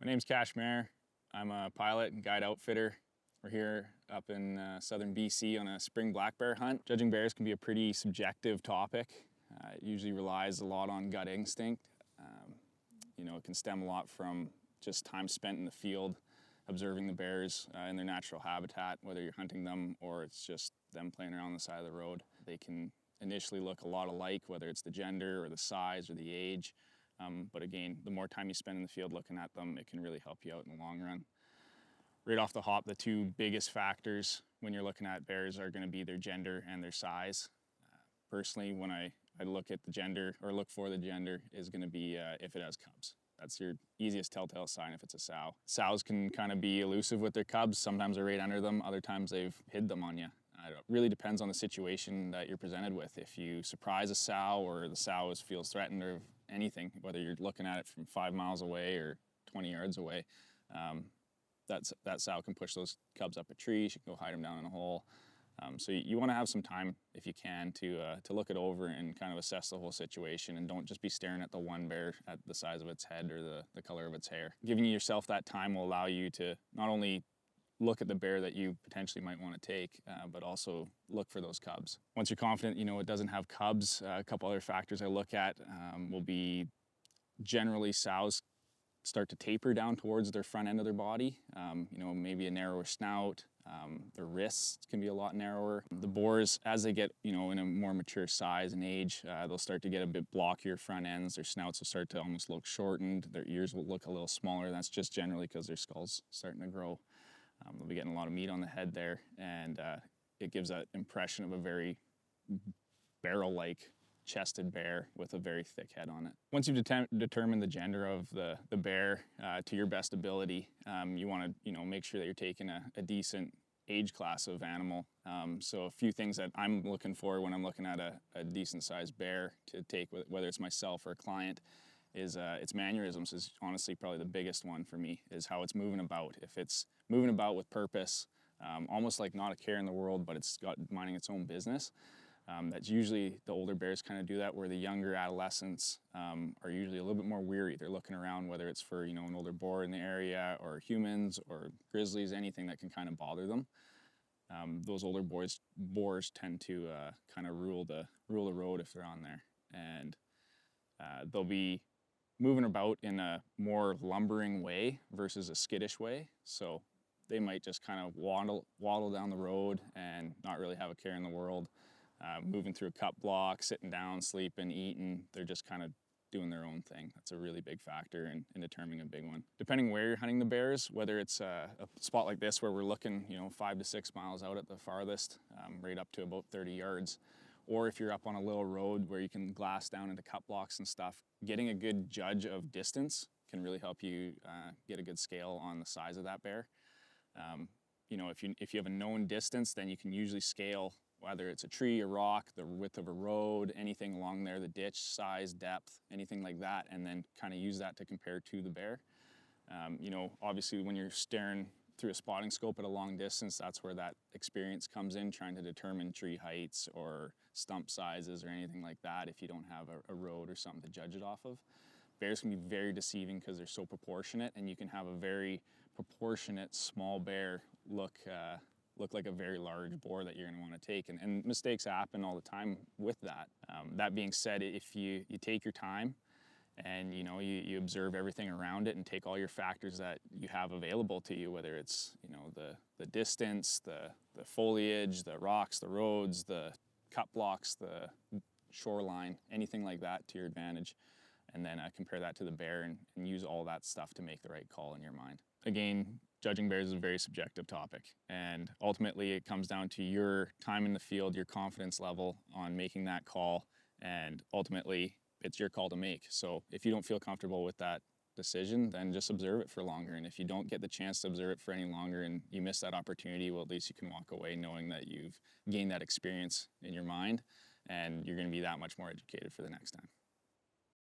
My name's Kash Mair. I'm a pilot and guide outfitter. We're here up in southern BC on a spring black bear hunt. Judging bears can be a pretty subjective topic. It usually relies a lot on gut instinct. It can stem a lot from just time spent in the field, observing the bears in their natural habitat, whether you're hunting them or it's just them playing around the side of the road. They can initially look a lot alike, whether it's the gender or the size or the age. But again, the more time you spend in the field looking at them, it can really help you out in the long run. Right off the hop, the two biggest factors when you're looking at bears are going to be their gender and their size. Personally, when I look at the gender or look for the gender is going to be if it has cubs. That's your easiest telltale sign if it's a sow. Sows can kind of be elusive with their cubs. Sometimes they're right under them, other times they've hid them on you. It really depends on the situation that you're presented with. If you surprise a sow or the sow feels threatened or anything, whether you're looking at it from 5 miles away or 20 yards away, that sow can push those cubs up a tree. She can go hide them down in a hole. So you want to have some time, if you can, to look it over and kind of assess the whole situation, and don't just be staring at the one bear at the size of its head or the color of its hair. Giving yourself that time will allow you to not only look at the bear that you potentially might want to take, but also look for those cubs. Once you're confident, it doesn't have cubs, a couple other factors I look at will be generally sows start to taper down towards their front end of their body. Maybe a narrower snout. Their wrists can be a lot narrower. The boars, as they get, in a more mature size and age, they'll start to get a bit blockier front ends. Their snouts will start to almost look shortened. Their ears will look a little smaller. That's just generally because their skull's starting to grow. They'll be getting a lot of meat on the head there, and it gives that impression of a very barrel-like chested bear with a very thick head on it. Once you've determined the gender of the bear to your best ability, you want to make sure that you're taking a decent age class of animal. So a few things that I'm looking for when I'm looking at a decent sized bear to take, whether it's myself or a client, is its mannerisms is honestly probably the biggest one for me, is how it's moving about. If it's moving about with purpose, almost like not a care in the world, but it's got minding its own business. That's usually the older bears kind of do that, where the younger adolescents are usually a little bit more weary. They're looking around, whether it's for an older boar in the area or humans or grizzlies, anything that can kind of bother them. Those older boars tend to kind of rule the road if they're on there, and they'll be moving about in a more lumbering way versus a skittish way. So they might just kind of waddle down the road and not really have a care in the world. Moving through a cut block, sitting down, sleeping, eating, they're just kind of doing their own thing. That's a really big factor in determining a big one. Depending where you're hunting the bears, whether it's a spot like this where we're looking 5 to 6 miles out at the farthest, right up to about 30 yards, or if you're up on a little road where you can glass down into cut blocks and stuff, getting a good judge of distance can really help you get a good scale on the size of that bear. If you have a known distance, then you can usually scale whether it's a tree, a rock, the width of a road, anything along there, the ditch, size, depth, anything like that, and then kind of use that to compare to the bear. Obviously when you're staring through a spotting scope at a long distance, that's where that experience comes in, trying to determine tree heights or stump sizes or anything like that if you don't have a road or something to judge it off of. Bears can be very deceiving because they're so proportionate, and you can have a very proportionate small bear look like a very large boar that you're going to want to take, and mistakes happen all the time with that. That being said, if you take your time and you observe everything around it and take all your factors that you have available to you, whether it's the distance, the foliage, the rocks, the roads, the cut blocks, the shoreline, anything like that to your advantage, and then compare that to the bear and use all that stuff to make the right call in your mind. Again, judging bears is a very subjective topic, and ultimately it comes down to your time in the field, your confidence level on making that call, and ultimately it's your call to make. So if you don't feel comfortable with that decision, then just observe it for longer. And if you don't get the chance to observe it for any longer and you miss that opportunity, well, at least you can walk away knowing that you've gained that experience in your mind and you're going to be that much more educated for the next time.